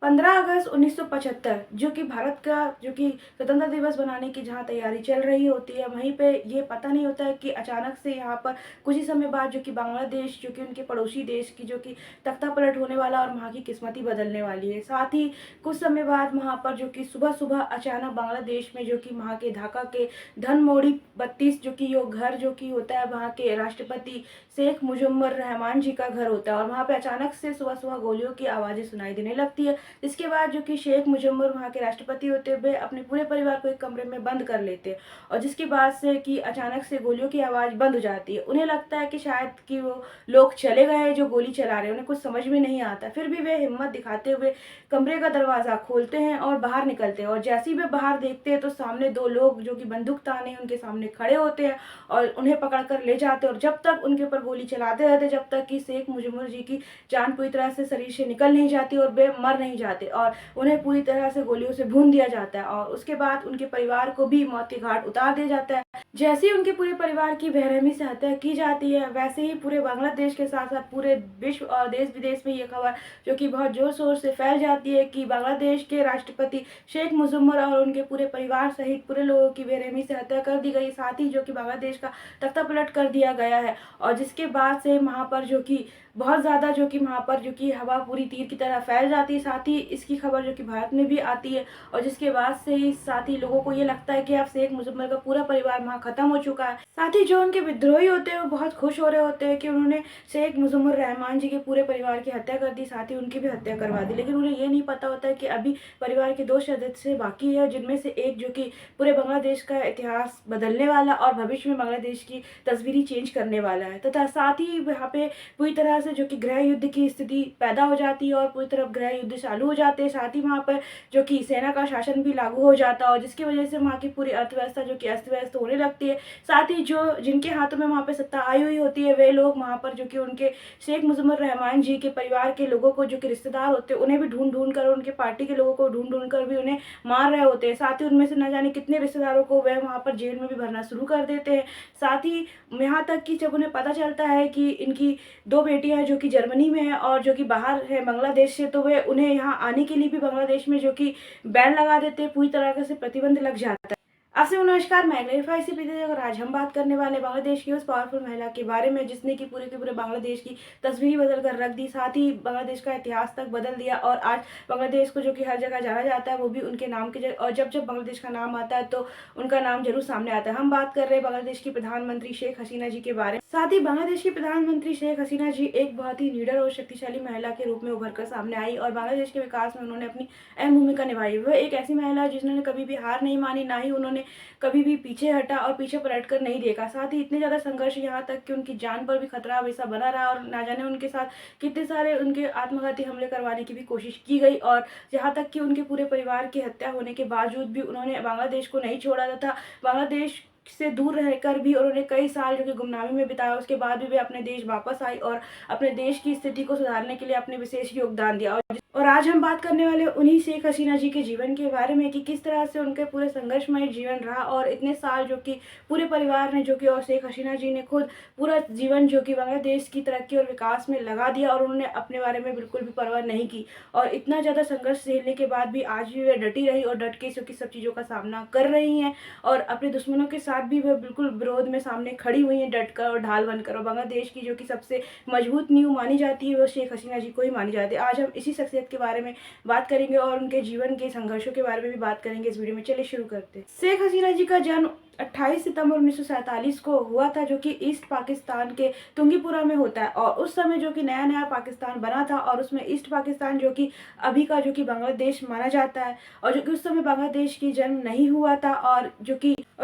15 अगस्त 1975 जो कि भारत का जो कि स्वतंत्रता दिवस बनाने की जहाँ तैयारी चल रही होती है, वहीं पे ये पता नहीं होता है कि अचानक से यहाँ पर कुछ ही समय बाद जो कि बांग्लादेश जो कि उनके पड़ोसी देश की जो कि तख्ता पलट होने वाला और वहाँ की किस्मत ही बदलने वाली है। साथ ही कुछ समय बाद वहाँ पर जो कि सुबह-सुबह अचानक बांग्लादेश में जो कि वहाँ के ढाका के धनमोड़ी 32 जो कि यो घर जो कि होता है वहाँ के राष्ट्रपति शेख मुजम्मर रहमान जी का घर होता है और वहाँ पे अचानक से सुबह-सुबह गोलियों की आवाज़ें सुनाई देने लगती है। इसके बाद जो कि शेख मुजम्मर वहाँ के राष्ट्रपति होते हुए अपने पूरे परिवार को एक कमरे में बंद कर लेते हैं और जिसके बाद से कि अचानक से गोलियों की आवाज़ बंद हो जाती है। उन्हें लगता है कि शायद कि वो लोग चले गए जो गोली चला रहे हैं, उन्हें कुछ समझ में नहीं आता। फिर भी वे हिम्मत दिखाते हुए कमरे का दरवाज़ा खोलते हैं और बाहर निकलते हैं और जैसे ही वे बाहर देखते हैं तो सामने 2 लोग जो कि बंदूक ताने उनके सामने खड़े होते हैं और उन्हें पकड़ कर ले जाते हैं और जब तक उनके ऊपर गोली चलाते रहते जब तक कि शेख मुजम्मर जी की जान पूरी तरह से शरीर से निकल नहीं जाती और वे मर नहीं जाते और उन्हें पूरी तरह से गोलियों से भून दिया जाता है और उसके बाद उनके परिवार को भी मौत के घाट उतार दिया जाता है। जैसे ही उनके पूरे परिवार की बेरहमी से हत्या की जाती है, वैसे ही पूरे बांग्लादेश के साथ-साथ पूरे विश्व और देश-विदेश में ये खबर जो कि बहुत ज़ोर-शोर से फैल जाती है कि बांग्लादेश के राष्ट्रपति शेख मुजम्मर और उनके पूरे परिवार सहित पूरे लोगों की बेरहमी से हत्या कर दी गई। साथ ही जो कि बांग्लादेश का तख्ता पलट कर दिया गया है और जिसके बाद से वहाँ पर जो कि बहुत ज़्यादा जो कि वहाँ पर जो कि हवा पूरी तीर की तरह फैल जाती है। साथ ही इसकी खबर जो कि भारत में भी आती है और जिसके बाद से ही साथ ही लोगों को ये लगता है कि अब शेख मुजम्मर का पूरा परिवार वहाँ ख़त्म हो चुका है। साथ ही जो उनके विद्रोही होते हैं वो बहुत खुश हो रहे होते हैं कि उन्होंने शेख मुजम्मर रहमान जी के पूरे परिवार की हत्या कर दी, साथ ही उनकी भी हत्या करवा दी। लेकिन उन्हें ये नहीं पता होता है कि अभी परिवार के 2 सदस्य बाकी है, जिनमें से एक जो कि पूरे बांग्लादेश का इतिहास बदलने वाला और भविष्य में बांग्लादेश की तस्वीर ही चेंज करने वाला है। तथा साथ ही वहाँ पे पूरी तरह से जो कि गृह युद्ध की स्थिति पैदा हो जाती है और पूरी तरफ गृह युद्ध चालू हो जाते हैं। साथ ही वहाँ पर जो कि सेना का शासन भी लागू हो जाता है और जिसकी वजह से वहाँ की पूरी अर्थव्यवस्था जो कि अस्त-व्यस्त होने लगती है। साथ ही जो जिनके हाथों में वहाँ पे सत्ता आई हुई होती है, वे लोग वहाँ पर जो कि उनके शेख मुजम्मर रहमान जी के परिवार के लोगों को जो कि रिश्तेदार होते हैं, उन्हें भी ढूँढ-ढूँढ कर उनके पार्टी के लोगों को ढूँढ-ढूँढ कर भी उन्हें मार रहे होते हैं। साथ ही उनमें से न जाने कितने रिश्तेदारों को वह वहाँ पर जेल में भी भरना शुरू कर देते हैं। साथ ही यहाँ तक कि जब उन्हें पता चलता है कि इनकी 2 बेटियाँ हैं जो कि जर्मनी में हैं और जो कि बाहर है बांग्लादेश से, तो वे उन्हें यहाँ आने के लिए भी बांग्लादेश में जो कि बैन लगा देते हैं, पूरी तरह से प्रतिबंध लग जाता है। आपसे नमस्कार, मैं ग्लोरीफाई से प्रीति और आज हम बात करने वाले बांग्लादेश की उस पावरफुल महिला के बारे में जिसने कि पूरे के पूरे बांग्लादेश की तस्वीर ही बदल कर रख दी, साथ ही बांग्लादेश का इतिहास तक बदल दिया और आज बांग्लादेश को जो कि हर जगह जाना जाता है वो भी उनके नाम के और जब बांग्लादेश का नाम आता है तो उनका नाम जरूर सामने आता है। हम बात कर रहे हैं बांग्लादेश की प्रधानमंत्री शेख हसीना जी के बारे में। साथ ही बांग्लादेश की प्रधानमंत्री शेख हसीना जी एक बहुत ही लीडर और शक्तिशाली महिला के रूप में उभर कर सामने आई और बांग्लादेश के विकास में उन्होंने अपनी अहम भूमिका निभाई। वह एक ऐसी महिला है जिन्होंने कभी भी हार नहीं मानी, ना ही उन्होंने कभी भी पीछे हटा और पीछे पलटकर नहीं देखा। साथ ही इतने ज़्यादा संघर्ष यहाँ तक कि उनकी जान पर भी खतरा हमेशा बना रहा और ना जाने उनके साथ कितने सारे उनके आत्मघाती हमले करवाने की भी कोशिश की गई और यहाँ तक कि उनके पूरे परिवार की हत्या होने के बावजूद भी उन्होंने बांग्लादेश को नहीं छोड़ा तथा बांग्लादेश से दूर रहकर भी उन्होंने कई साल जो कि गुमनामी में बिताया। उसके बाद भी वे अपने देश वापस आई और अपने देश की स्थिति को सुधारने के लिए अपने विशेष योगदान दिया। और आज हम बात करने वाले उन्हीं शेख हसीना जी के जीवन के बारे में कि किस तरह से उनके पूरे संघर्षमय जीवन रहा और इतने साल जो कि पूरे परिवार ने जो कि और शेख हसीना जी ने खुद पूरा जीवन जो कि बांग्लादेश की तरक्की और विकास में लगा दिया और उन्होंने अपने बारे में बिल्कुल भी परवाह नहीं की और इतना ज़्यादा संघर्ष झेलने के बाद भी आज भी वे डटी रही और डट के जो कि सब चीज़ों का सामना कर रही हैं और अपने दुश्मनों के साथ भी वह बिल्कुल विरोध में सामने खड़ी हुई हैं डट कर और ढाल बनकर। और बांग्लादेश की जो कि सबसे मजबूत नींव मानी जाती है वो शेख हसीना जी को ही मानी जाती है। आज हम इसी शख्सियत के बारे में बात करेंगे और उनके जीवन के संघर्षों के बारे में भी बात करेंगे इस वीडियो में। चलिए शुरू करते हैं। शेख हसीना जी का जन्म 28 सितंबर 1947 को हुआ था जो कि ईस्ट पाकिस्तान के तुंगीपुरा में होता है और उस समय जो कि नया नया पाकिस्तान बना था और उसमें ईस्ट पाकिस्तान जो कि अभी का जो कि बांग्लादेश माना जाता है और जो कि उस समय बांग्लादेश की जन्म नहीं हुआ था और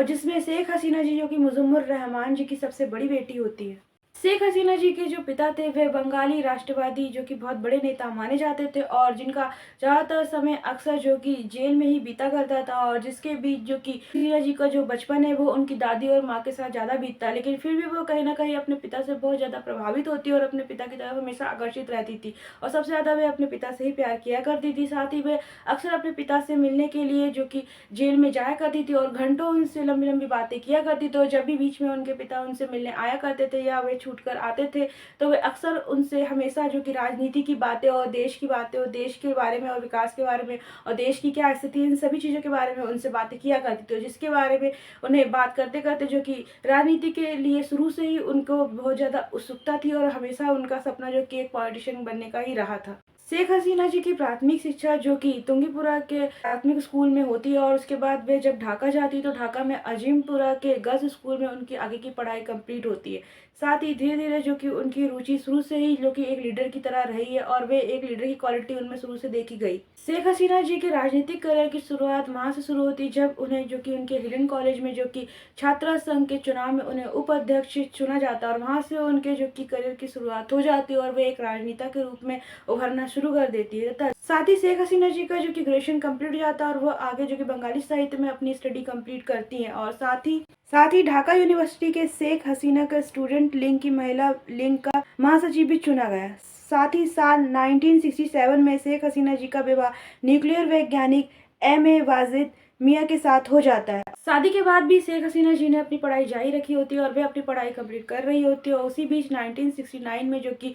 जिसमें शेख हसीना जी जो कि मुजम्मर रहमान जी की सबसे बड़ी बेटी होती है। शेख हसीना जी के जो पिता थे वे बंगाली राष्ट्रवादी जो कि बहुत बड़े नेता माने जाते थे और जिनका ज़्यादातर समय अक्सर जो कि जेल में ही बीता करता था और जिसके बीच जो कि हसीना जी का जो बचपन है वो उनकी दादी और माँ के साथ ज़्यादा बीतता, लेकिन फिर भी वो कहीं ना कहीं अपने पिता से बहुत ज़्यादा प्रभावित होती और अपने पिता की तरफ हमेशा आकर्षित रहती थी और सबसे ज़्यादा वे अपने पिता से ही प्यार किया करती थी। साथ ही वे अक्सर अपने पिता से मिलने के लिए जो कि जेल में जाया करती थी और घंटों उनसे लंबी लंबी बातें किया करती थी और जब भी बीच में उनके पिता उनसे मिलने आया करते थे या वे छूटकर आते थे, तो वे अक्सर उनसे हमेशा जो कि राजनीति की बातें और देश की बातें और देश के बारे में और विकास के बारे में और देश की क्या स्थिति है, इन सभी चीज़ों के बारे में उनसे बातें किया करती थी, जिसके बारे में उन्हें बात करते-करते जो कि राजनीति के लिए शुरू से ही उनको बहुत ज़्यादा उत्सुकता थी और हमेशा उनका सपना जो कि एक पॉलिटिशियन बनने का ही रहा था। शेख हसीना जी की प्राथमिक शिक्षा जो कि तुंगीपुरा के प्राथमिक स्कूल में होती है और उसके बाद वे जब ढाका जाती है तो ढाका में अजीमपुरा के गर्ल्स स्कूल में उनकी आगे की पढ़ाई कंप्लीट होती है। साथ ही धीरे-धीरे जो कि उनकी रुचि शुरू से ही जो कि एक लीडर की तरह रही है और वे एक लीडर की क्वालिटी उनमें शुरू से देखी गई। शेख हसीना जी के राजनीतिक करियर की शुरुआत वहाँ से शुरू होती जब उन्हें जो कि उनके हिडन कॉलेज में जो कि छात्रा संघ के चुनाव में उन्हें उपाध्यक्ष चुना जाता है और वहाँ से उनके जो कि करियर की शुरुआत हो जाती है और वे एक राजनेता के रूप में उभरना शुरू कर देती है। तथा साथ ही शेख हसीना जी का जो कि ग्रेजुएशन कंप्लीट हो जाता है और वो आगे जो कि बंगाली साहित्य में अपनी स्टडी कंप्लीट करती हैं और साथ ही ढाका यूनिवर्सिटी के शेख हसीना का स्टूडेंट लिंग की महिला लिंग का महासचिव भी चुना गया। साथ ही साल 1967 में शेख हसीना जी का विवाह न्यूक्लियर वैज्ञानिक M.A. वाजिद मियाँ के साथ हो जाता है। शादी के बाद भी शेख हसीना जी ने अपनी पढ़ाई जारी रखी होती है और वे अपनी पढ़ाई कंप्लीट कर रही होती है और उसी बीच 1969 में जो कि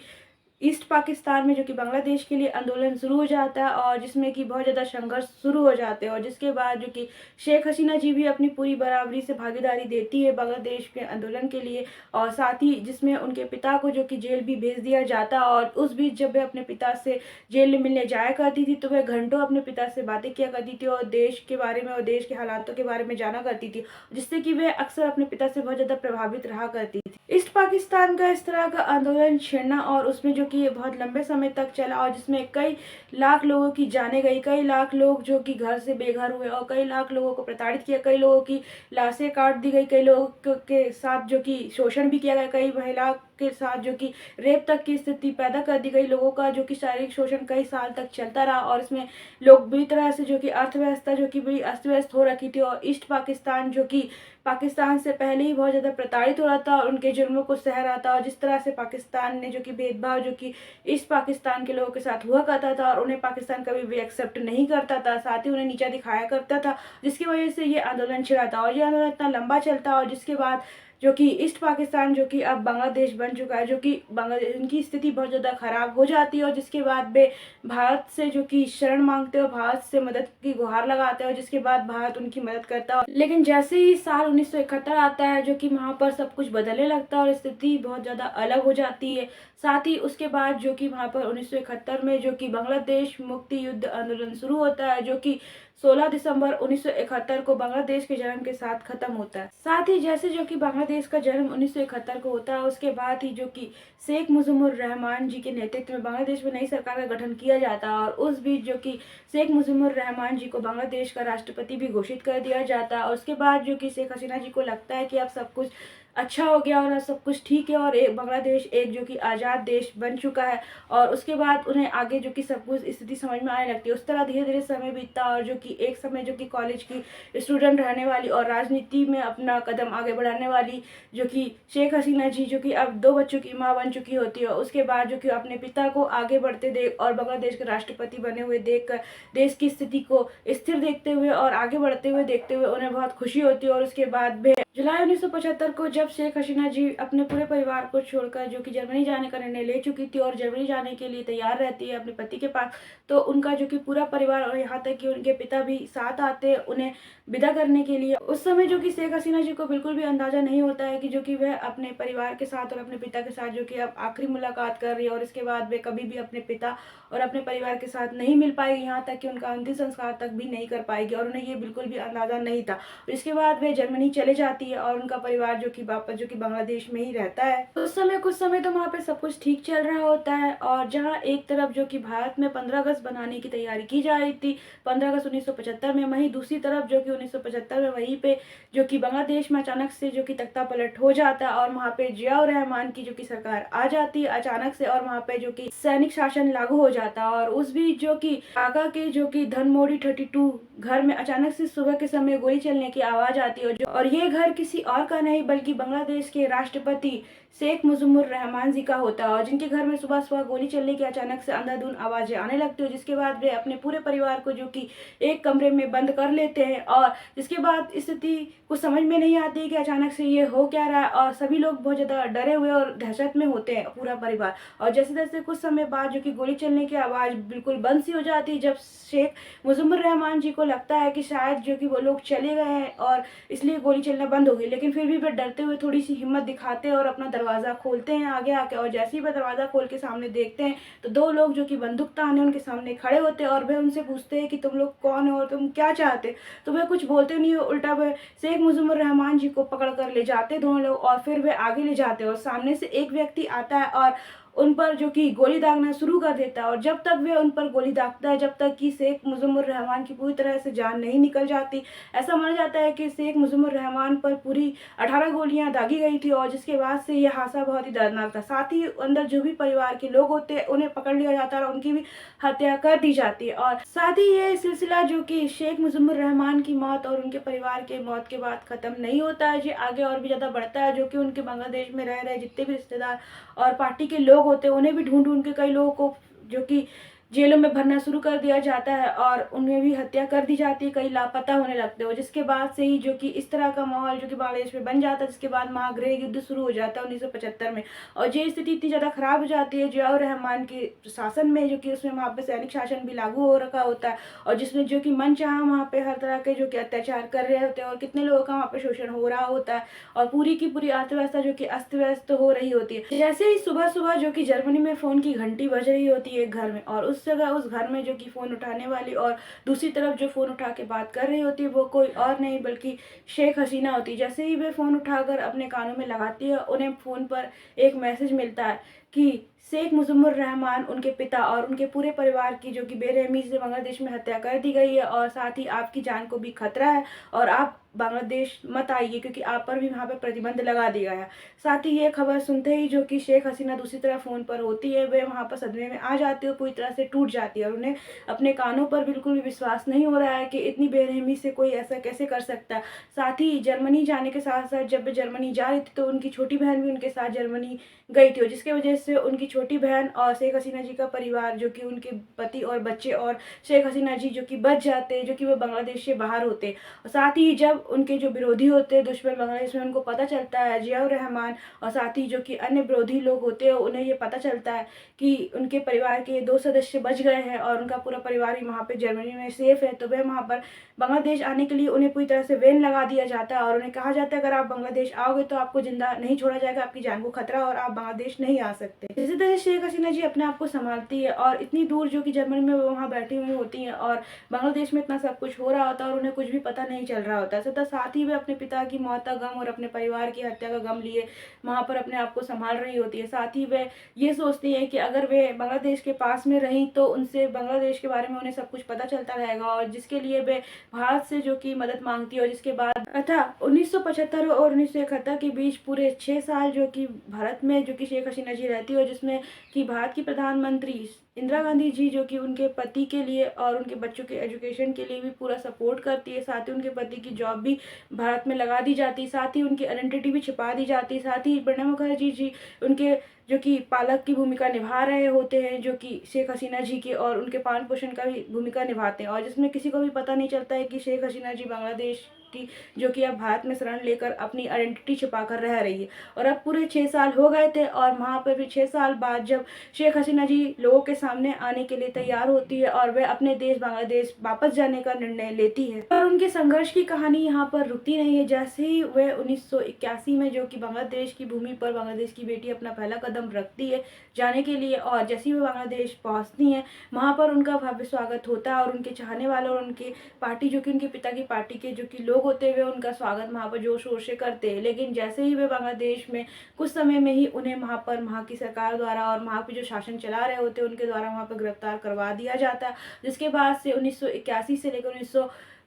ईस्ट पाकिस्तान में जो कि बांग्लादेश के लिए आंदोलन शुरू हो जाता है और जिसमें कि बहुत ज़्यादा संघर्ष शुरू हो जाते हैं और जिसके बाद जो कि शेख हसीना जी भी अपनी पूरी बराबरी से भागीदारी देती है बांग्लादेश के आंदोलन के लिए और साथ ही जिसमें उनके पिता को जो कि जेल भी भेज दिया जाता और उस बीच जब वे अपने पिता से जेल में मिलने जाया करती थी तो वह घंटों अपने पिता से बातें किया करती थी और देश के बारे में और देश के हालातों के बारे में जाना करती थी, जिससे कि वह अक्सर अपने पिता से बहुत ज़्यादा प्रभावित रहा करती थी। ईस्ट पाकिस्तान का इस तरह का आंदोलन छेड़ना और उसमें जो कि ये बहुत लंबे समय तक चला और जिसमें कई लाख लोगों की जानें गई, कई लाख लोग जो कि घर से बेघर हुए और कई लाख लोगों को प्रताड़ित किया, कई लोगों की लाशें काट दी गई, कई लोगों के साथ जो कि शोषण भी किया गया, कई महिला के साथ जो कि रेप तक की स्थिति पैदा कर दी गई, लोगों का जो कि शारीरिक शोषण कई साल तक चलता रहा और इसमें लोग बुरी तरह से जो कि अर्थव्यवस्था जो कि बड़ी अस्त व्यस्त हो रखी थी और ईस्ट पाकिस्तान जो कि पाकिस्तान से पहले ही बहुत ज़्यादा प्रताड़ित हो रहा था और उनके जुर्मों को सह रहा था और जिस तरह से पाकिस्तान ने जो कि भेदभाव जो कि ईस्ट पाकिस्तान के लोगों के साथ हुआ करता था और उन्हें पाकिस्तान कभी भी एक्सेप्ट नहीं करता था, साथ ही उन्हें नीचा दिखाया करता था, जिसकी वजह से ये आंदोलन छिड़ा था और ये आंदोलन इतना लंबा चलता और जिसके बाद जो कि ईस्ट पाकिस्तान जो कि अब बांग्लादेश बन चुका है, जो कि बांग्लादेश उनकी स्थिति बहुत ज़्यादा ख़राब हो जाती है और जिसके बाद वे भारत से जो कि शरण मांगते हो, भारत से मदद की गुहार लगाते हैं और जिसके बाद भारत उनकी मदद करता है। लेकिन जैसे ही साल 1971 आता है जो कि वहाँ पर सब कुछ बदलने लगता है और स्थिति बहुत ज़्यादा अलग हो जाती है। साथ ही उसके बाद जो कि वहाँ पर 1971 में जो कि बांग्लादेश मुक्ति युद्ध आंदोलन शुरू होता है जो कि 16 दिसंबर 1971 को बांग्लादेश के जन्म के साथ खत्म होता है। साथ ही जैसे जो कि बांग्लादेश का जन्म 1971 को होता है उसके बाद ही जो कि शेख मुजिबुर रहमान जी के नेतृत्व में बांग्लादेश में नई सरकार का गठन किया जाता है और उस बीच जो कि शेख मुजिबुर रहमान जी को बांग्लादेश का राष्ट्रपति भी घोषित कर दिया जाता है और उसके बाद जो कि शेख हसीना जी को लगता है कि अब सब कुछ अच्छा हो गया और सब कुछ ठीक है और एक बांग्लादेश एक जो कि आज़ाद देश बन चुका है और उसके बाद उन्हें आगे जो कि सब कुछ स्थिति समझ में आने लगती है। उस तरह धीरे धीरे समय बीतता और जो कि एक समय जो कि कॉलेज की स्टूडेंट रहने वाली और राजनीति में अपना कदम आगे बढ़ाने वाली जो कि शेख हसीना जी जो कि अब 2 बच्चों की माँ बन चुकी होती है, उसके बाद जो कि अपने पिता को आगे बढ़ते देख और बांग्लादेश के राष्ट्रपति बने हुए देखकर देश की स्थिति को स्थिर देखते हुए और आगे बढ़ते हुए देखते हुए उन्हें बहुत खुशी होती है और उसके बाद भी जुलाई 1975 को जब शेख हसीना जी अपने पूरे परिवार को छोड़कर जो कि जर्मनी जाने का निर्णय ले चुकी थी और जर्मनी जाने के लिए तैयार रहती है अपने पति के पास, तो उनका जो कि पूरा परिवार और यहाँ तक कि उनके पिता भी साथ आते हैं उन्हें विदा करने के लिए। उस समय जो कि शेख हसीना जी को बिल्कुल भी अंदाज़ा नहीं होता है कि जो कि वह अपने परिवार के साथ और अपने पिता के साथ जो कि अब आखिरी मुलाकात कर रही है और इसके बाद वे कभी भी अपने पिता और अपने परिवार के साथ नहीं मिल पाएगी, यहाँ तक कि उनका अंतिम संस्कार तक भी नहीं कर पाएगी और उन्हें ये बिल्कुल भी अंदाज़ा नहीं था। इसके बाद वे जर्मनी चले जाती है और उनका परिवार जो कि वापस जो कि बांग्लादेश में ही रहता है। उस समय कुछ समय तो वहाँ पे सब कुछ ठीक चल रहा होता है और जहाँ एक तरफ जो कि भारत में 15 अगस्त बनाने की तैयारी की जा रही थी 15 अगस्त 1975 में, वहीं दूसरी तरफ जो कि 1975 में वहीं पे जो कि बांग्लादेश में अचानक से जो कि तख्ता पलट हो जाता है और वहाँ पे जियाउर रहमान की जो कि सरकार आ जाती है अचानक से और वहाँ पे जो कि सैनिक शासन लागू हो जाता है और उस बीच जो कि ढाका के जो कि धनमोड़ी 32 घर में अचानक से सुबह के समय गोली चलने की आवाज आती है और ये घर किसी और का नहीं बल्कि बांग्लादेश के राष्ट्रपति शेख मुजिबुर रहमान जी का होता है, और जिनके घर में सुबह सुबह गोली चलने की अचानक से अंधाधुंध आवाज़ें आने लगती है, जिसके बाद वे अपने पूरे परिवार को जो कि एक कमरे में बंद कर लेते हैं। और जिसके बाद स्थिति कुछ समझ में नहीं आती है कि अचानक से ये हो क्या रहा है, और सभी लोग बहुत ज़्यादा डरे हुए और दहशत में होते हैं पूरा परिवार। और जैसे जैसे कुछ समय बाद जो कि गोली चलने की आवाज़ बिल्कुल बंद सी हो जाती है, जब शेख मुजिबुर रहमान जी को लगता है कि शायद जो कि वो लोग चले गए हैं और इसलिए गोली चलना बंद हो गई, लेकिन फिर भी वे डरते हुए थोड़ी सी हिम्मत दिखाते हैं और अपना दरवाज़ा खोलते हैं आगे आके। और जैसे ही वे दरवाज़ा खोल के सामने देखते हैं तो दो लोग जो कि बंदूक ताने उनके सामने खड़े होते हैं, और वे उनसे पूछते हैं कि तुम लोग कौन हो और तुम क्या चाहते। तो वे कुछ बोलते नहीं हो, उल्टा वे शेख मुजिबुर रहमान जी को पकड़ कर ले जाते दोनों लोग, और फिर वे आगे ले जाते हैं और सामने से एक व्यक्ति आता है और उन पर जो कि गोली दागना शुरू कर देता है। और जब तक वे उन पर गोली दागता है, जब तक कि शेख मुजिबुर रहमान की पूरी तरह से जान नहीं निकल जाती। ऐसा माना जाता है कि शेख मुजिबुर रहमान पर पूरी 18 गोलियां दागी गई थी, और जिसके बाद से यह हादसा बहुत ही दर्दनाक था। साथ ही अंदर जो भी परिवार के लोग होते हैं उन्हें पकड़ लिया जाता है और उनकी भी हत्या कर दी जाती है। और साथ ही ये सिलसिला जो कि शेख मुजिबुर रहमान की मौत और उनके परिवार के मौत के बाद ख़त्म नहीं होता है, ये आगे और भी ज़्यादा बढ़ता है, जो कि उनके बांग्लादेश में रह रहे जितने भी रिश्तेदार और पार्टी के लोग होते हैं उन्हें भी ढूंढ ढूंढ के कई लोगों को जो कि जेलों में भरना शुरू कर दिया जाता है, और उन्हें भी हत्या कर दी जाती है, कई लापता होने लगते हैं। और जिसके बाद से ही जो कि इस तरह का माहौल जो कि बांग्लादेश में बन जाता है, जिसके बाद महागृह युद्ध शुरू हो जाता है 1975 में। और ये स्थिति इतनी ज़्यादा खराब हो जाती है जियाउर रहमान के शासन में, जो कि उसमें वहाँ पे सैनिक शासन भी लागू हो रखा होता है, और जिसमें जो कि मनचाहा वहाँ पे हर तरह के जो कि अत्याचार कर रहे होते हैं, और कितने लोगों का वहाँ पे शोषण हो रहा होता है, और पूरी की पूरी अर्थव्यवस्था जो कि अस्त व्यस्त हो रही होती है। जैसे ही सुबह सुबह जो कि जर्मनी में फ़ोन की घंटी बज रही होती है एक घर में, और उस जगह उस घर में जो कि फ़ोन उठाने वाली और दूसरी तरफ जो फ़ोन उठा के बात कर रही होती है वो कोई और नहीं बल्कि शेख हसीना होती है। जैसे ही वे फ़ोन उठाकर अपने कानों में लगाती है, उन्हें फ़ोन पर एक मैसेज मिलता है कि शेख मुजिबुर रहमान, उनके पिता और उनके पूरे परिवार की जो कि बेरहमी से बांग्लादेश में हत्या कर दी गई है, और साथ ही आपकी जान को भी खतरा है, और आप बांग्लादेश मत आइए क्योंकि आप पर भी वहाँ पे प्रतिबंध लगा दिया गया है। साथ ही ये खबर सुनते ही जो कि शेख हसीना दूसरी तरफ फ़ोन पर होती है, वे वहाँ पर सदमे में आ जाती है, पूरी तरह से टूट जाती है, और उन्हें अपने कानों पर बिल्कुल भी विश्वास नहीं हो रहा है कि इतनी बेरहमी से कोई ऐसा कैसे कर सकता है। साथ ही जर्मनी जाने के साथ साथ जब वे जर्मनी जा रही थी तो उनकी छोटी बहन भी उनके साथ जर्मनी गई थी, और जिसकी वजह से उनकी छोटी बहन और शेख हसीना जी का परिवार जो कि उनके पति और बच्चे और शेख हसीना जी जो कि बच जाते हैं, जो कि वो बांग्लादेश से बाहर होते हैं। और साथ ही जब उनके जो विरोधी होते हैं दुश्मन बांग्लादेश में, उनको पता चलता है, जियाउर रहमान और साथ ही जो कि अन्य विरोधी लोग होते हैं उन्हें ये पता चलता है कि उनके परिवार के 2 सदस्य बच गए हैं और उनका पूरा परिवार ही वहाँ पे जर्मनी में सेफ है, तो वे वहाँ पर बांग्लादेश आने के लिए उन्हें पूरी तरह से बैन लगा दिया जाता है, और उन्हें कहा जाता है अगर आप बांग्लादेश आओगे तो आपको जिंदा नहीं छोड़ा जाएगा, आपकी जान को खतरा और आप बांग्लादेश नहीं आ सकते। इसी तरह शेख हसीना जी अपने आप को संभालती है, और इतनी दूर जो कि जर्मनी में वो वहाँ बैठी हुई होती हैं, और बांग्लादेश में इतना सब कुछ हो रहा होता है और उन्हें कुछ भी पता नहीं चल रहा होता है। सदा साथ ही वे अपने पिता की मौत का गम और अपने परिवार की हत्या का गम लिए वहाँ पर अपने आप को संभाल रही होती है। साथ ही वे ये सोचती है कि अगर वे बांग्लादेश के पास में रहीं तो उनसे बांग्लादेश के बारे में उन्हें सब कुछ पता चलता रहेगा, और जिसके लिए वे भारत से जो कि मदद मांगती है। और जिसके बाद अर्थात 1975 और 1971 के बीच पूरे 6 साल जो कि भारत में जो कि शेख हसीना जी रहती है, और जिसमें कि भारत की प्रधानमंत्री इंदिरा गांधी जी जो कि उनके पति के लिए और उनके बच्चों के एजुकेशन के लिए भी पूरा सपोर्ट करती है। साथ ही उनके पति की जॉब भी भारत में लगा दी जाती है, साथ ही उनकी आइडेंटिटी भी छिपा दी जाती है। साथ ही प्रणब मुखर्जी जी उनके जो कि पालक की भूमिका निभा रहे होते हैं, जो कि शेख हसीना जी के और उनके पालन पोषण का भी भूमिका निभाते हैं, और जिसमें किसी को भी पता नहीं चलता है कि शेख हसीना जी बांग्लादेश की जो कि अब भारत में शरण लेकर अपनी आइडेंटिटी छिपा कर रह रही है। और अब पूरे 6 साल हो गए थे, और वहाँ पर भी 6 साल बाद जब शेख हसीना जी लोगों के सामने आने के लिए तैयार होती है और वह अपने देश बांग्लादेश वापस जाने का निर्णय लेती है, पर उनके संघर्ष की कहानी यहाँ पर रुकती नहीं है। जैसे ही वह 1981 में जो कि बांग्लादेश की भूमि पर बांग्लादेश की बेटी अपना पहला कदम रखती है जाने के लिए, और जैसे ही वो बांग्लादेश पहुँचती हैं वहाँ पर उनका भव्य स्वागत होता है, और उनके चाहने वाले और उनके पार्टी जो कि उनके पिता की पार्टी के जो कि लोग होते हुए उनका स्वागत वहाँ पर जोर शोर से करते हैं। लेकिन जैसे ही वे बांग्लादेश में कुछ समय में ही उन्हें वहाँ पर वहाँ की सरकार द्वारा और वहाँ पे जो शासन चला रहे होते हैं उनके द्वारा वहाँ पर गिरफ्तार करवा दिया जाता है, जिसके बाद से 1981 से लेकर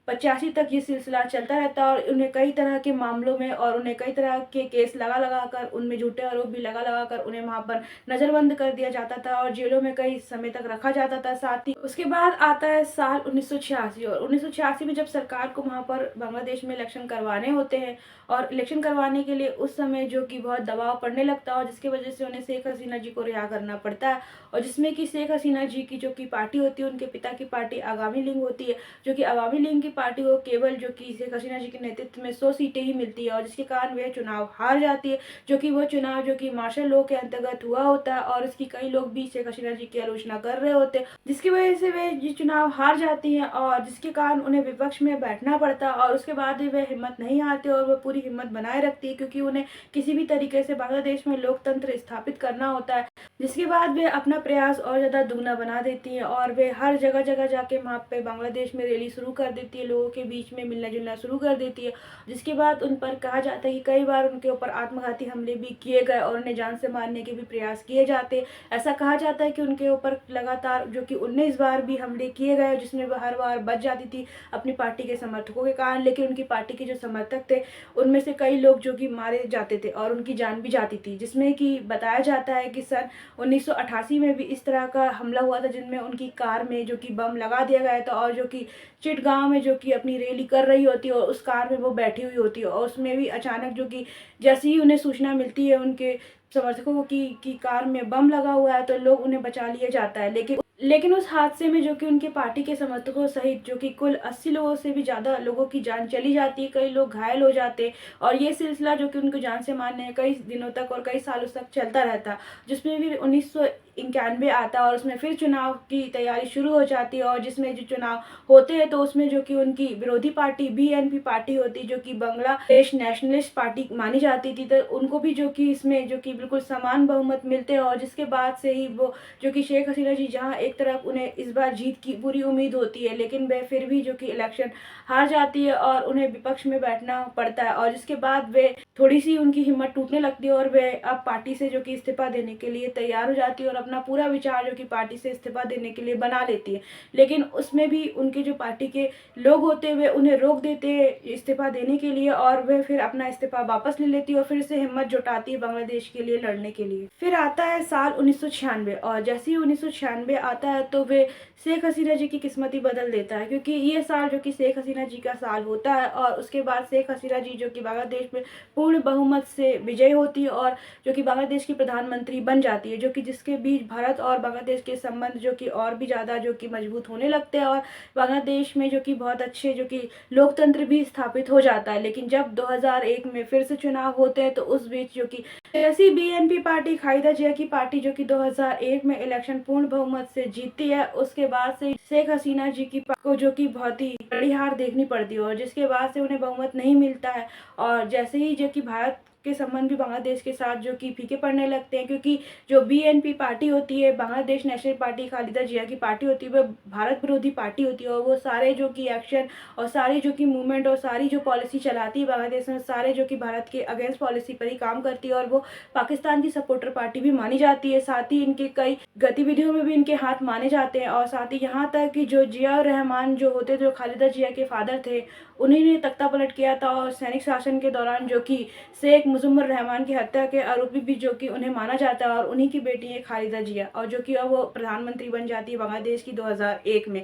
85 तक ये सिलसिला चलता रहता है और उन्हें कई तरह के मामलों में और उन्हें कई तरह के केस लगा कर, उनमें झूठे आरोप भी लगा कर उन्हें वहाँ पर नज़रबंद कर दिया जाता था और जेलों में कई समय तक रखा जाता था। साथ ही उसके बाद आता है साल 1986 और 1986 में जब सरकार को वहाँ पर बांग्लादेश में इलेक्शन करवाने होते हैं और इलेक्शन करवाने के लिए उस समय जो कि बहुत दबाव पड़ने लगता है और जिसकी वजह से उन्हें शेख हसीना जी को रिहा करना पड़ता है और जिसमें कि शेख हसीना जी की जो कि पार्टी होती है, उनके पिता की पार्टी आवामी लीग होती है, जो कि आवामी लीग की पार्टी को केवल जो कि शेख हसीना जी के नेतृत्व में 100 सीटें ही मिलती है और जिसके कारण वह चुनाव हार जाती है, जो कि वो चुनाव जो कि मार्शल लॉ के अंतर्गत हुआ होता है और इसकी कई लोग भी शेख हसीना जी की आलोचना कर रहे होते हैं, जिसकी वजह से वे ये चुनाव हार जाती हैं और जिसके कारण उन्हें विपक्ष में बैठना पड़ता है और उसके बाद भी वे हिम्मत नहीं हारते और वह पूरी हिम्मत बनाए रखती है क्योंकि उन्हें किसी भी तरीके से बांग्लादेश में लोकतंत्र स्थापित करना होता है, जिसके बाद वे अपना प्रयास और ज़्यादा दुगना बना देती हैं और वे हर जगह जगह जाके वहाँ पे बांग्लादेश में रैली शुरू कर देती है, लोगों के बीच में मिलना जुलना शुरू कर देती है, जिसके बाद उन पर कहा जाता है कि कई बार उनके ऊपर आत्मघाती हमले भी किए गए और उन्हें जान से मारने के भी प्रयास किए जाते। ऐसा कहा जाता है कि उनके ऊपर लगातार जो कि 19 बार भी हमले किए गए जिसमें वह हर बार बच जाती थी अपनी पार्टी के समर्थकों के कारण, लेकिन उनकी पार्टी के जो समर्थक थे उनमें से कई लोग जो कि मारे जाते थे और उनकी जान भी जाती थी, जिसमें कि बताया जाता है कि सन 1988 में भी इस तरह का हमला हुआ था जिनमें उनकी कार में जो कि बम लगा दिया गया था और जो कि चिटगांव में जो कि अपनी रैली कर रही होती है और उस कार में वो बैठी हुई होती है और उसमें भी अचानक जो कि जैसे ही उन्हें सूचना मिलती है उनके समर्थकों को कि कार में बम लगा हुआ है तो लोग उन्हें बचा लिया जाता है, लेकिन उस हादसे में जो कि उनके पार्टी के समर्थकों सहित जो कि कुल 80 लोगों से भी ज़्यादा लोगों की जान चली जाती है, कई लोग घायल हो जाते हैं और ये सिलसिला जो कि उनको जान से मारने कई दिनों तक और कई सालों तक चलता रहता, जिसमें भी 1991 आता है और उसमें फिर चुनाव की तैयारी शुरू हो जाती है और जिसमें जो चुनाव होते हैं तो उसमें जो कि उनकी विरोधी पार्टी बीएनपी पार्टी होती जो कि बांग्लादेश नेशनलिस्ट पार्टी मानी जाती थी, तो उनको भी जो कि इसमें जो कि बिल्कुल समान बहुमत मिलते हैं और जिसके बाद से ही वो जो कि शेख हसीना जी जहाँ एक तरफ उन्हें इस बार जीत की पूरी उम्मीद होती है लेकिन वे फिर भी जो कि इलेक्शन हार जाती है और उन्हें विपक्ष में बैठना पड़ता है और जिसके बाद वे थोड़ी सी उनकी हिम्मत टूटने लगती है और वे अब पार्टी से जो कि इस्तीफा देने के लिए तैयार हो जाती है और अपना पूरा विचार जो कि पार्टी से इस्तीफा देने के लिए बना लेती है, लेकिन उसमें भी उनके जो पार्टी के लोग होते हुए उन्हें रोक देते हैं इस्तीफा देने के लिए और वे फिर अपना इस्तीफा वापस ले लेती है और फिर से हिम्मत जुटाती है बांग्लादेश के लिए लड़ने के लिए। फिर आता है साल 1996 और जैसे ही 1996 आता है तो वे शेख हसीना जी की किस्मत ही बदल देता है क्योंकि ये साल जो कि शेख हसीना जी का साल होता है और उसके बाद शेख हसीना जी जो कि बांग्लादेश में पूर्ण बहुमत से विजयी होती है और जो कि बांग्लादेश की प्रधानमंत्री बन जाती है, जो कि जिसके बीच भारत और बांग्लादेश के संबंध जो कि और भी ज़्यादा जो कि मजबूत होने लगते हैं और बांग्लादेश में जो कि बहुत अच्छे जो कि लोकतंत्र भी स्थापित हो जाता है। लेकिन जब 2001 में फिर से चुनाव होते हैं तो उस बीच जो कि ऐसी बीएनपी पार्टी खालिदा जिया की पार्टी जो कि 2001 में इलेक्शन पूर्ण बहुमत से जीतती है, उसके बाद से शेख हसीना जी की को जो कि बहुत ही बड़ी हार देखनी पड़ती है और जिसके बाद से उन्हें बहुमत नहीं मिलता है और जैसे ही जो कि भारत के संबंध भी बांग्लादेश के साथ जो कि फीके पड़ने लगते हैं क्योंकि जो बीएनपी पार्टी होती है, बांग्लादेश नेशनल पार्टी खालिदा जिया की पार्टी होती है, वह भारत विरोधी पार्टी होती है और वो सारे जो कि एक्शन और सारी जो कि मूवमेंट और सारी जो पॉलिसी चलाती है बांग्लादेश में सारे जो कि भारत के अगेंस्ट पॉलिसी पर ही काम करती है और वो पाकिस्तान की सपोर्टर पार्टी भी मानी जाती है। साथ ही इनके कई गतिविधियों में भी इनके हाथ माने जाते हैं और साथ ही यहाँ तक कि जो जिया रहमान जो होते जो खालिदा जिया के फादर थे उन्हीं ने तख्ता पलट किया था और सैनिक शासन के दौरान जो कि शेख मुजम्मर रहमान की हत्या के आरोपी भी जो कि उन्हें माना जाता है और उन्हीं की बेटी है खालिदा जिया और जो कि अब वो प्रधानमंत्री बन जाती है बांग्लादेश की 2001 में,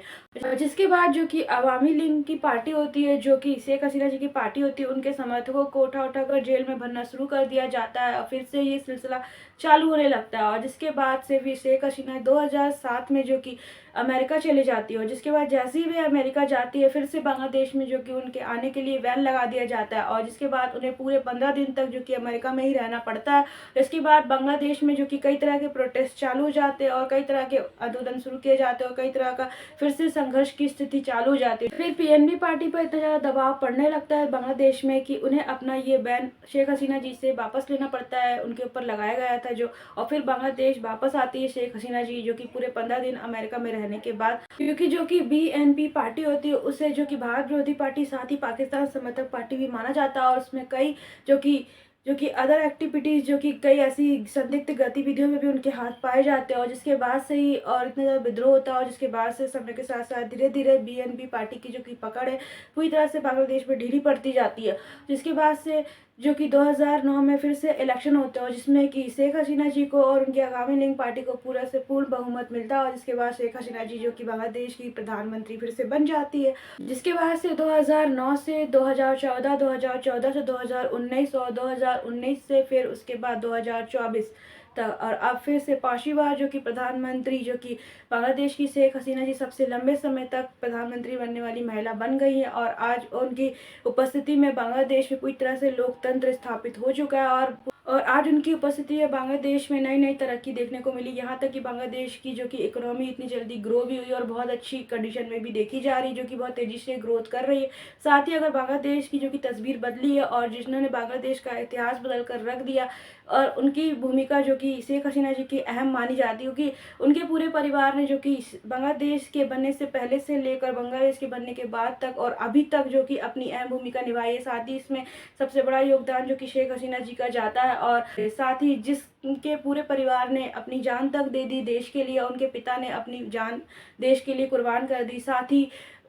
जिसके बाद जो कि अवामी लीग की पार्टी होती है जो कि शेख हसीना जी की पार्टी होती है उनके समर्थकों को उठा कर जेल में भरना शुरू कर दिया जाता है और फिर से ये सिलसिला चालू होने लगता है और जिसके बाद से भी शेख हसीना 2007 में जो कि अमेरिका चले जाती है और जिसके बाद जैसे ही वे अमेरिका जाती है फिर से बांग्लादेश में जो कि उनके आने के लिए बैन लगा दिया जाता है और जिसके बाद उन्हें पूरे 15 दिन तक जो कि अमेरिका में ही रहना पड़ता है। इसके बाद बांग्लादेश में जो कि कई तरह के प्रोटेस्ट चालू हो जाते हैं और कई तरह के आंदोलन शुरू किए जाते हैं और कई तरह का फिर से संघर्ष की स्थिति चालू हो जाती है। फिर पीएनबी पार्टी पर इतना ज़्यादा दबाव पड़ने लगता है बांग्लादेश में कि उन्हें अपना ये बैन शेख हसीना जी से वापस लेना पड़ता है, उनके ऊपर लगाया गया था जो, और फिर बांग्लादेश वापस आती है शेख हसीना जी जो कि पूरे 15 दिन अमेरिका में रहने के बाद, क्योंकि जो कि बीएनपी पार्टी होती है उसे जो कि भारत विरोधी पार्टी साथ ही पाकिस्तान समर्थक पार्टी भी माना जाता है और उसमें कई जो कि जो कि अदर एक्टिविटीज़ जो कि कई ऐसी संदिग्ध गतिविधियों में भी उनके हाथ पाए जाते हैं और जिसके बाद से ही और इतना ज़्यादा विद्रोह होता है और जिसके बाद से समय के साथ-साथ धीरे-धीरे बीएनपी पार्टी की जो कि पकड़ है पूरी तरह से बांग्लादेश में ढीली पड़ती जाती है। जिसके बाद से जो कि 2009 में फिर से इलेक्शन होते हैं और जिसमें कि शेख हसीना जी को और उनकी आवामी लीग पार्टी को पूरा से पूर्ण बहुमत मिलता है और जिसके बाद शेख हसीना जी जो कि बांग्लादेश की प्रधानमंत्री फिर से बन जाती है। जिसके बाद से 2009 से 2014, 2014 से 2019 और 2019 से फिर उसके बाद 2024 तक और अब फिर से 5वीं बार जो कि प्रधानमंत्री जो कि बांग्लादेश की शेख हसीना जी सबसे लंबे समय तक प्रधानमंत्री बनने वाली महिला बन गई हैं और आज उनकी उपस्थिति में बांग्लादेश में पूरी तरह से लोकतंत्र स्थापित हो चुका है और आज उनकी उपस्थिति में बांग्लादेश में नई नई तरक्की देखने को मिली। यहाँ तक कि बांग्लादेश की जो कि इकोनॉमी इतनी जल्दी ग्रो भी हुई और बहुत अच्छी कंडीशन में भी देखी जा रही, जो कि बहुत तेज़ी से ग्रोथ कर रही है। साथ ही अगर बांग्लादेश की जो कि तस्वीर बदली है और जिन्होंने बांग्लादेश का इतिहास बदल कर रख दिया और उनकी भूमिका जो कि शेख हसीना जी की अहम मानी जाती है, क्योंकि उनके पूरे परिवार ने जो कि बांग्लादेश के बनने से पहले से लेकर बांग्लादेश के बनने के बाद तक और अभी तक जो कि अपनी अहम भूमिका निभाई है। साथ ही इसमें सबसे बड़ा योगदान जो कि शेख हसीना जी का जाता है और साथ ही जिसके पूरे परिवार ने अपनी जान तक दे दी देश के लिए, उनके पिता ने अपनी जान देश के लिए कुर्बान कर दी। साथ ही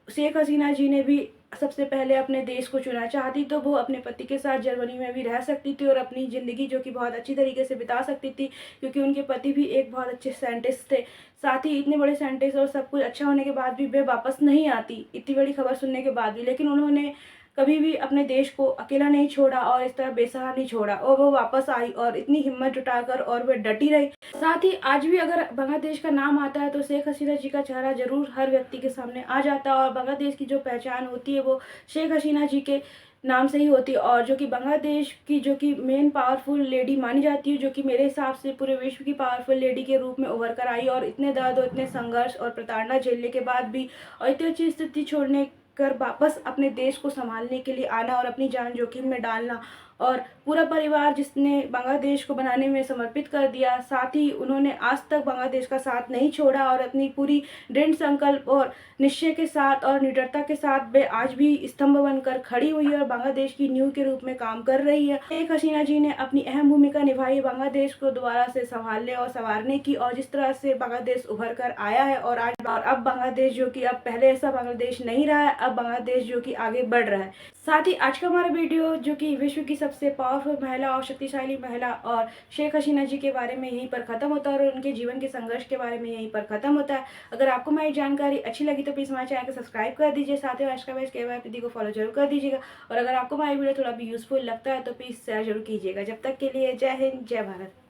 शेख हसीना जी ने भी सबसे पहले अपने देश को चुना। चाहती तो वो अपने पति के साथ जर्मनी में भी रह सकती थी और अपनी ज़िंदगी जो कि बहुत अच्छी तरीके से बिता सकती थी, क्योंकि उनके पति भी एक बहुत अच्छे साइंटिस्ट थे। साथ ही इतने बड़े साइंटिस्ट और सब कुछ अच्छा होने के बाद भी वे वापस नहीं आती, इतनी बड़ी खबर सुनने के बाद भी, लेकिन उन्होंने कभी भी अपने देश को अकेला नहीं छोड़ा और इस तरह बेसहारा नहीं छोड़ा और वो वापस आई और इतनी हिम्मत जुटाकर और वे डटी रही। साथ ही आज भी अगर बांग्लादेश का नाम आता है तो शेख हसीना जी का चेहरा ज़रूर हर व्यक्ति के सामने आ जाता है और बांग्लादेश की जो पहचान होती है वो शेख हसीना जी के नाम से ही होती है और जो कि बांग्लादेश की जो कि मेन पावरफुल लेडी मानी जाती है, जो कि मेरे हिसाब से पूरे विश्व की पावरफुल लेडी के रूप में उभर कर आई और इतने दर्द और इतने संघर्ष और प्रताड़ना झेलने के बाद भी और इतनी अच्छी स्थिति छोड़ने कर वापस अपने देश को संभालने के लिए आना और अपनी जान जोखिम में डालना और पूरा परिवार जिसने बांग्लादेश को बनाने में समर्पित कर दिया। साथ ही उन्होंने आज तक बांग्लादेश का साथ नहीं छोड़ा और अपनी पूरी दृढ़ संकल्प और निश्चय के साथ और निडरता के साथ वे आज भी स्तंभ बनकर खड़ी हुई है और बांग्लादेश की नींव के रूप में काम कर रही है। शेख हसीना जी ने अपनी अहम भूमिका निभाई बांग्लादेश को दोबारा से संभालने और संवारने की और जिस तरह से बांग्लादेश उभर कर आया है और आज और अब बांग्लादेश जो कि अब पहले ऐसा बांग्लादेश नहीं रहा है, अब बांग्लादेश जो कि आगे बढ़ रहा है। साथ ही आज का हमारा वीडियो जो कि विश्व की सबसे पावरफुल महिला और शक्तिशाली महिला और शेख हसीना जी के बारे में यहीं पर ख़त्म होता है और उनके जीवन के संघर्ष के बारे में यहीं पर ख़त्म होता है। अगर आपको हमारी जानकारी अच्छी लगी तो प्लीज़ हमारे चैनल को सब्सक्राइब कर दीजिए, साथ ही आज का बैच के को फॉलो जरूर कर दीजिएगा और अगर आपको हमारी वीडियो थोड़ा भी यूज़फुल लगता है तो प्लीज़ शेयर जरूर कीजिएगा। जब तक के लिए जय हिंद, जय भारत।